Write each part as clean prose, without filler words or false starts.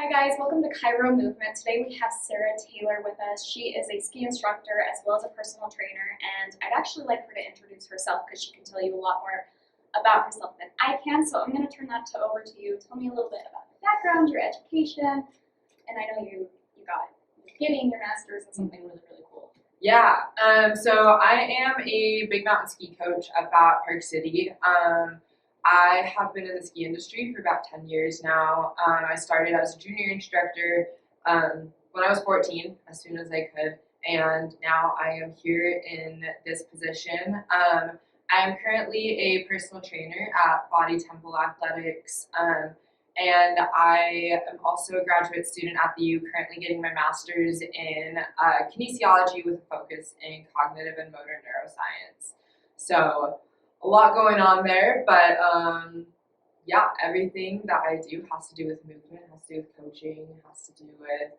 Hi guys, welcome to Chiro Movement. Today we have Sarah Taylor with us. She is a ski instructor as well as a personal trainer, and I'd actually like her to introduce herself because she can tell you a lot more about herself than I can. So I'm going to turn that over to you. Tell me a little bit about your background, your education, and I know you're getting your master's in something really, really cool. Yeah, so I am a big mountain ski coach at Park City. I have been in the ski industry for about 10 years now. I started as a junior instructor when I was 14, as soon as I could, and now I am here in this position. I am currently a personal trainer at Body Temple Athletics, and I am also a graduate student at the U, currently getting my master's in kinesiology with a focus in cognitive and motor neuroscience. So a lot going on there, but yeah, everything that I do has to do with movement, has to do with coaching, has to do with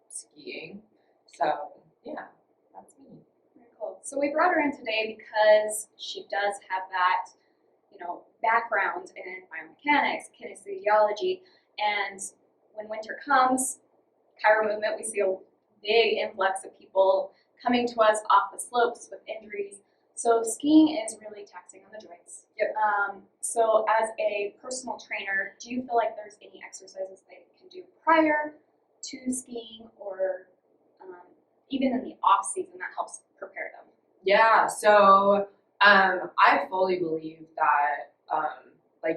skiing. So yeah, that's me. Very cool. So we brought her in today because she does have that, background in biomechanics, kinesiology, and when winter comes, Chiro Movement, we see a big influx of people coming to us off the slopes with injuries. So skiing is really taxing on the joints. Yep. So as a personal trainer, do you feel like there's any exercises they can do prior to skiing or even in the off season that helps prepare them? Yeah, so I fully believe that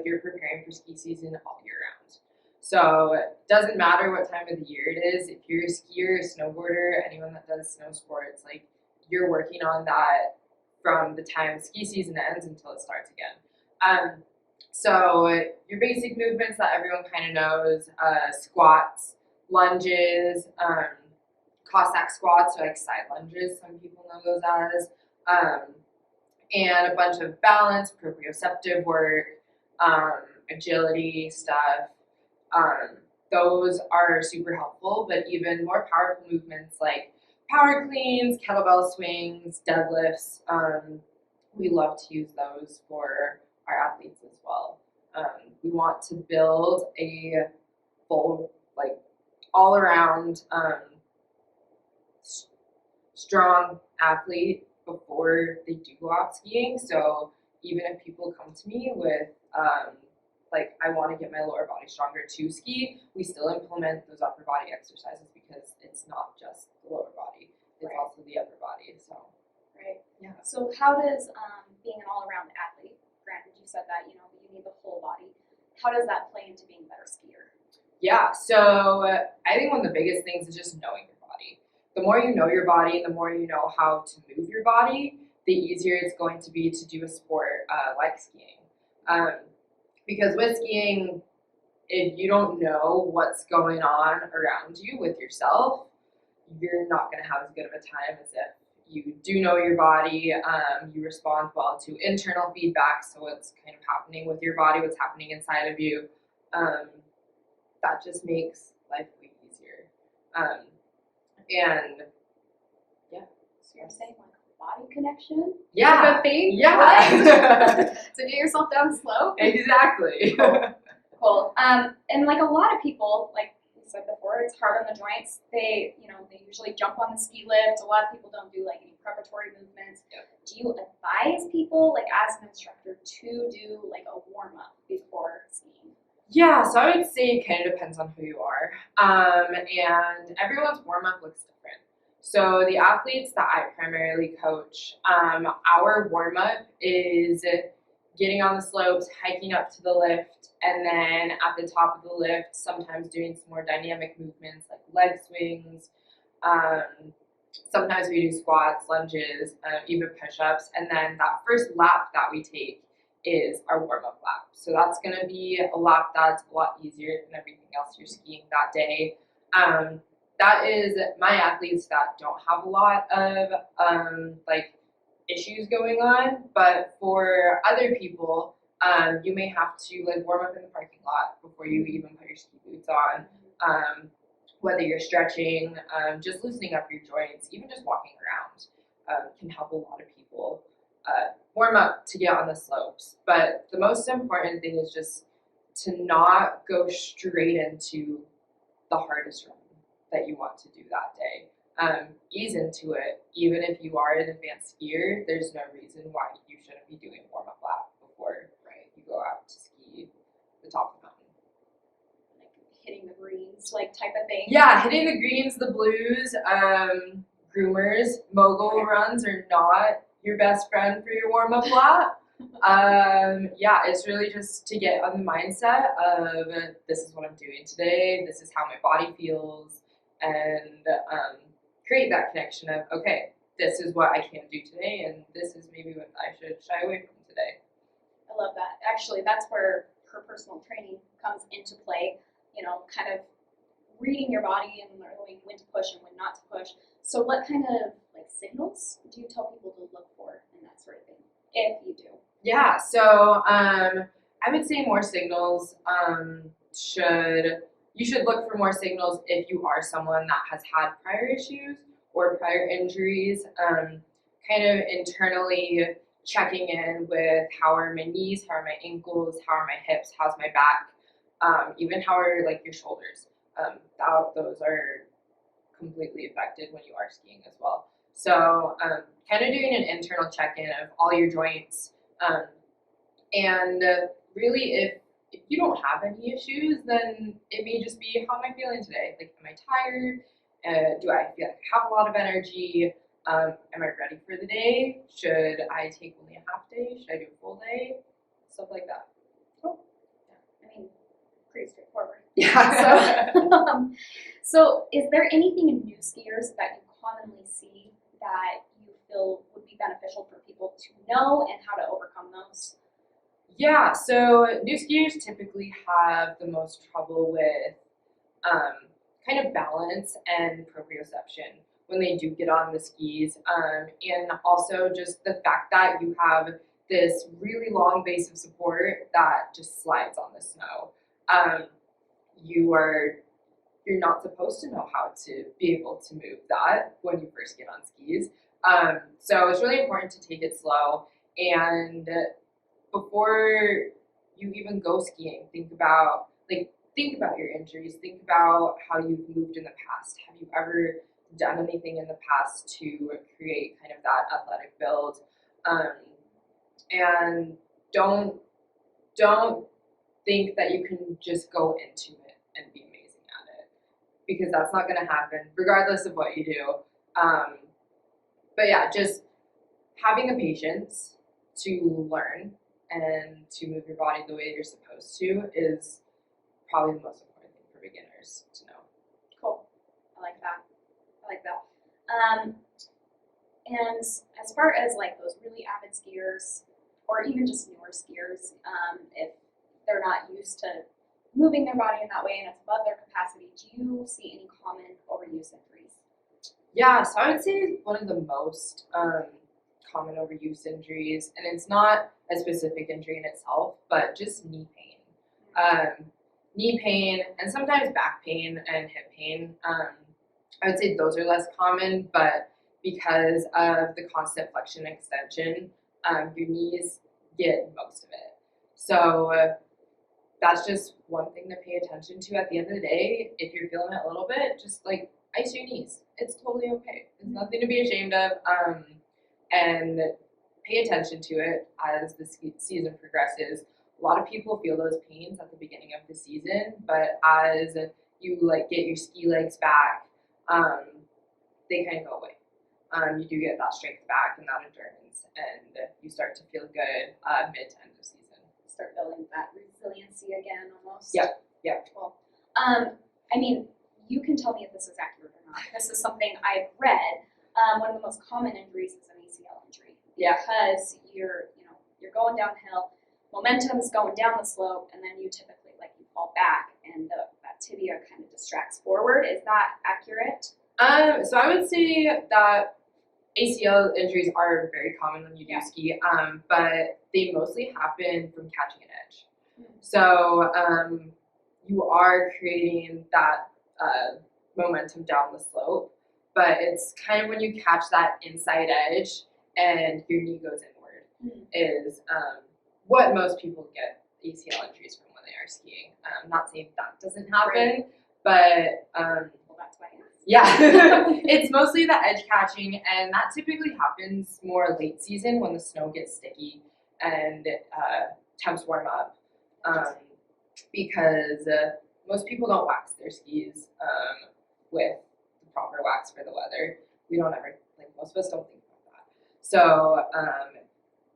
you're preparing for ski season all year round. So it doesn't matter what time of the year it is. If you're a skier, a snowboarder, anyone that does snow sports, you're working on that from the time ski season ends until it starts again. So your basic movements that everyone kind of knows, squats, lunges, Cossack squats, so side lunges, some people know those as, and a bunch of balance, proprioceptive work, agility stuff. Those are super helpful, but even more powerful movements like power cleans, kettlebell swings, deadlifts, we love to use those for our athletes as well. We want to build a full, all-around strong athlete before they do go out skiing. So even if people come to me with I want to get my lower body stronger to ski, we still implement those upper body exercises because it's not just the lower body, it's Right. also the upper body. So Right. yeah. So how does being an all-around athlete, granted you said that, you need the whole body, how does that play into being a better skier? Yeah, so I think one of the biggest things is just knowing your body. The more you know your body and the more you know how to move your body, the easier it's going to be to do a sport like skiing. Because with skiing, if you don't know what's going on around you with yourself, you're not going to have as good of a time as if you do know your body. You respond well to internal feedback, so what's kind of happening with your body, what's happening inside of you. That just makes life way easier. And yeah. So you're saying body connection? Yeah. Is a thing? Yeah. What? So get yourself down the slope? Exactly. Cool. And a lot of people, like we said before, it's hard on the joints. They usually jump on the ski lift. A lot of people don't do any preparatory movements. Yep. Do you advise people, as an instructor, to do a warm up before skiing? Yeah, so I would say it kind of depends on who you are. And everyone's warm up looks different. So the athletes that I primarily coach, our warm up is getting on the slopes, hiking up to the lift, and then at the top of the lift, sometimes doing some more dynamic movements like leg swings. Sometimes we do squats, lunges, even push-ups, and then that first lap that we take is our warm-up lap. So that's going to be a lap that's a lot easier than everything else you're skiing that day. That is my athletes that don't have a lot of issues going on, but for other people, you may have to warm up in the parking lot before you even put your ski boots on. Whether you're stretching, just loosening up your joints, even just walking around can help a lot of people warm up to get on the slopes. But the most important thing is just to not go straight into the hardest run that you want to do that day. Ease into it. Even if you are an advanced skier, there's no reason why you shouldn't be doing warm-up lap before you go out to ski the top of the mountain. Like hitting the greens, like type of thing. Yeah, hitting the greens, the blues, groomers, mogul runs are not your best friend for your warm-up lap. Yeah, it's really just to get on the mindset of this is what I'm doing today, this is how my body feels, and create that connection of, okay, this is what I can do today, and this is maybe what I should shy away from today. I love that. Actually, that's where her personal training comes into play, you know, kind of reading your body and learning when to push and when not to push. So what kind of like signals do you tell people to look for and that sort of thing, if you do? Yeah, so I would say more signals you should look for more signals if you are someone that has had prior issues or prior injuries, kind of internally checking in with how are my knees, how are my ankles, how are my hips, how's my back, even how are like your shoulders. Those are completely affected when you are skiing as well. So kind of doing an internal check-in of all your joints, and really if you don't have any issues, then it may just be, how am I feeling today? Like, am I tired? Do I feel like I have a lot of energy? Am I ready for the day? Should I take only a half day? Should I do a full day? Stuff like that. Cool. Yeah. I mean, pretty straightforward. Yeah. So is there anything in new skiers that you commonly see that you feel would be beneficial for people to know and how to overcome those? Yeah, so new skiers typically have the most trouble with kind of balance and proprioception when they do get on the skis, and also just the fact that you have this really long base of support that just slides on the snow. You're not supposed to know how to be able to move that when you first get on skis. So it's really important to take it slow, and before you even go skiing, think about your injuries, think about how you've moved in the past. Have you ever done anything in the past to create kind of that athletic build? And don't think that you can just go into it and be amazing at it, because that's not going to happen regardless of what you do. But yeah, just having the patience to learn and to move your body the way you're supposed to is probably the most important thing for beginners to know. Cool. I like that. And as far as like those really avid skiers, or even just newer skiers, if they're not used to moving their body in that way and it's above their capacity, do you see any common overuse injuries? Yeah, so I would say one of the most common overuse injuries, and it's not a specific injury in itself, but just knee pain. Knee pain and sometimes back pain and hip pain. I would say those are less common, but because of the constant flexion and extension, your knees get most of it. So that's just one thing to pay attention to at the end of the day. If you're feeling it a little bit, just like ice your knees. It's totally okay. It's nothing to be ashamed of. And pay attention to it as the season progresses. A lot of people feel those pains at the beginning of the season, but as you get your ski legs back, they kind of go away. You do get that strength back and that endurance, and you start to feel good mid to end of season. Start building that resiliency again, almost. Yep. Cool. I mean, you can tell me if this is accurate or not. This is something I've read. One of the most common injuries is an ACL injury. Yeah. Because you're going downhill, momentum's going down the slope, and then you typically you fall back, and that tibia kind of distracts forward. Is that accurate? So I would say that ACL injuries are very common when you do ski, but they mostly happen from catching an edge. So you are creating that momentum down the slope, but it's kind of when you catch that inside edge and your knee goes inward is what most people get ACL injuries from when when they are skiing. Not saying that doesn't happen, but well, that's why I asked. yeah, it's mostly the edge catching, and that typically happens more late season when the snow gets sticky and temps warm up. Because most people don't wax their skis with the proper wax for the weather. We don't ever, like most of us don't think about that. So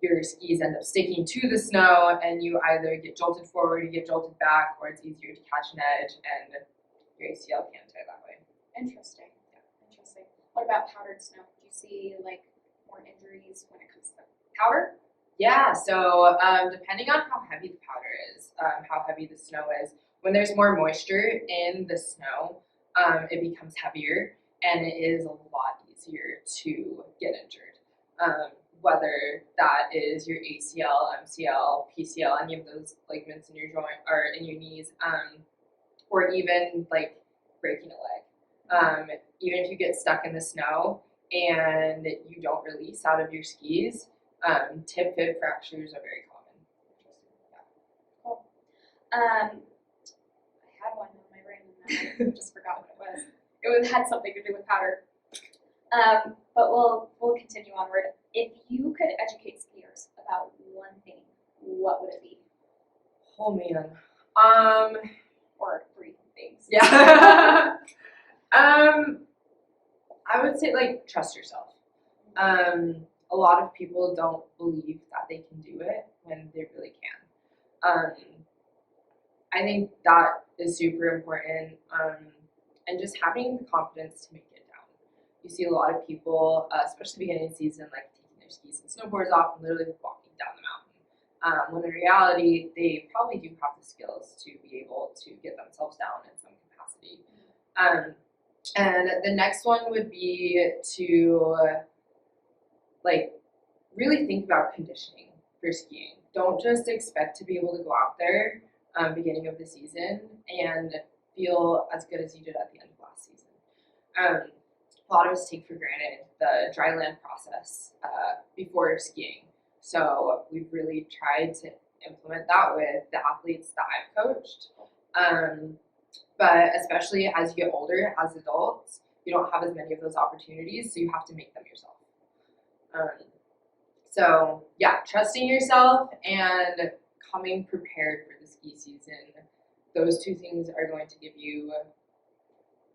your skis end up sticking to the snow, and you either get jolted forward, you get jolted back, or it's easier to catch an edge, and your ACL can tear that way. Interesting. Yeah, interesting. What about powdered snow? Do you see like more injuries when it comes to powder? Yeah, so depending on how heavy the powder is, how heavy the snow is, when there's more moisture in the snow, it becomes heavier, and it is a lot easier to get injured. Whether that is your ACL, MCL, PCL, any of those ligaments in your joint or in your knees, or even like breaking a leg. Even if you get stuck in the snow and you don't release out of your skis, tib fib fractures are very common. Yeah. Cool. I had one on my brain and I just forgot what it was. It had something to do with powder. But we'll continue onward. If you could educate skiers about one thing, what would it be? Oh man. Or 3 things. Yeah. I would say like trust yourself. A lot of people don't believe that they can do it when they really can. I think that is super important. And just having the confidence to make it down. You see a lot of people, especially beginning of season, like taking their skis and snowboards off and literally walking down the mountain. When in reality, they probably do have the skills to be able to get themselves down in some capacity. And the next one would be to like really think about conditioning for skiing. Don't just expect to be able to go out there beginning of the season and feel as good as you did at the end of last season. A lot of us take for granted the dry land process before skiing. So we've really tried to implement that with the athletes that I've coached. But especially as you get older, as adults, you don't have as many of those opportunities, so you have to make them yourself. So yeah, trusting yourself and coming prepared for the ski season. Those 2 things are going to give you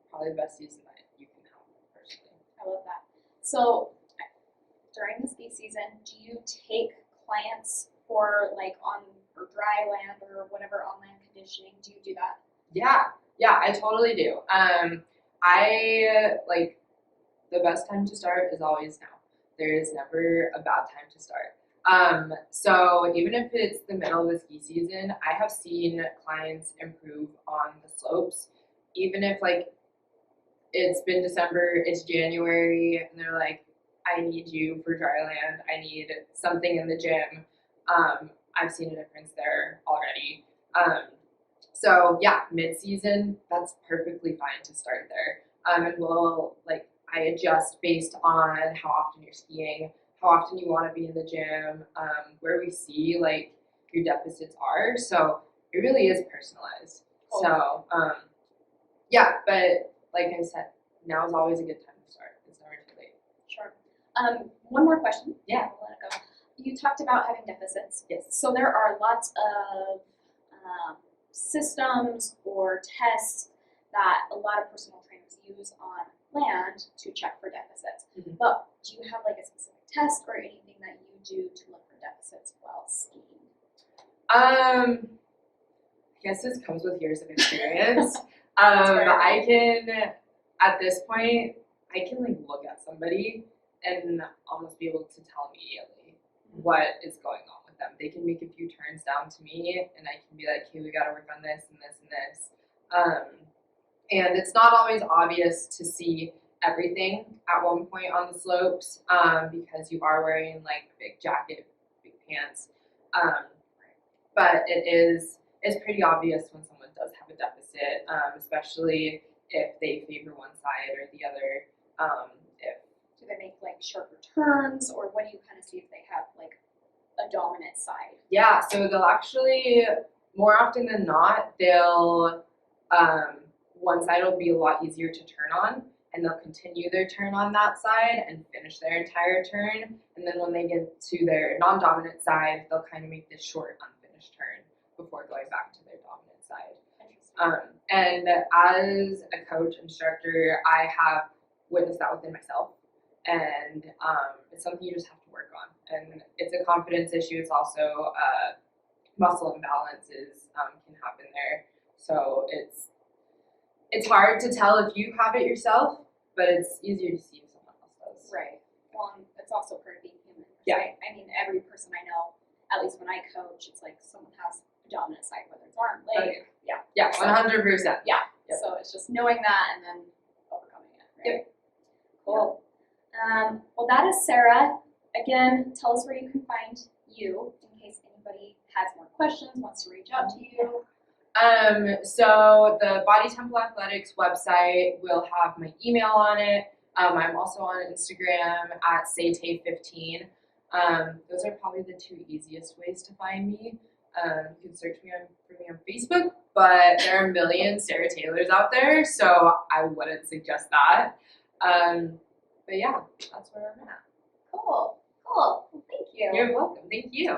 probably the best season that you can have, personally. I love that. So during the ski season, do you take clients for like on or dry land or whatever on land conditioning? Do you do that? Yeah, I totally do. I like the best time to start is always now. There is never a bad time to start. So even if it's the middle of the ski season, I have seen clients improve on the slopes. Even if like it's been December, it's January, and they're like, I need you for dry land. I need something in the gym. I've seen a difference there already. So yeah, mid-season, that's perfectly fine to start there. And we'll I adjust based on how often you're skiing, how often you want to be in the gym, where we see like your deficits are. So it really is personalized. Cool. So yeah, but like I said, now is always a good time to start. It's never too late. Sure. One more question. Yeah. I'll let it go. You talked about having deficits. Yes. So there are lots of systems or tests that a lot of personal trainers use on land to check for deficits. Mm-hmm. But do you have like a specific test or anything that you do to look for deficits while skiing? I guess this comes with years of experience. I can, at this point, I can like look at somebody and almost be able to tell immediately what is going on with them. They can make a few turns down to me, and I can be like, "Hey, we got to work on this and this and this." And it's not always obvious to see everything at one point on the slopes because you are wearing like a big jacket, big pants. But it's pretty obvious when someone does have a deficit, especially if they favor one side or the other. Do they make like sharper turns, or what do you kind of see if they have like a dominant side? Yeah, so they'll actually more often than not, they'll one side will be a lot easier to turn on, and they'll continue their turn on that side and finish their entire turn. And then when they get to their non-dominant side, they'll kind of make this short, unfinished turn before going back to their dominant side. And as a coach, instructor, I have witnessed that within myself. And it's something you just have to work on. And it's a confidence issue. It's also muscle imbalances can happen there. So it's hard to tell if you have it yourself, but it's easier to see if someone else does. Right. Well, and it's also part of being human. Yeah. Right? I mean, every person I know, at least when I coach, it's like someone has a dominant side, whether it's arm, leg. Yeah. Yeah, 100%. Yeah. Yep. So it's just knowing that and then overcoming it. Right? Yep. Cool. Well, that is Sarah. Again, tell us where you can find you in case anybody has more questions, wants to reach out to you. So the Body Temple Athletics website will have my email on it. I'm also on Instagram at SayTay15. Those are probably the two easiest ways to find me. You can search for me on Facebook, but there are a million Sarah Taylors out there, so I wouldn't suggest that. But yeah, that's where I'm at. Cool. Well, thank you. You're welcome. Thank you.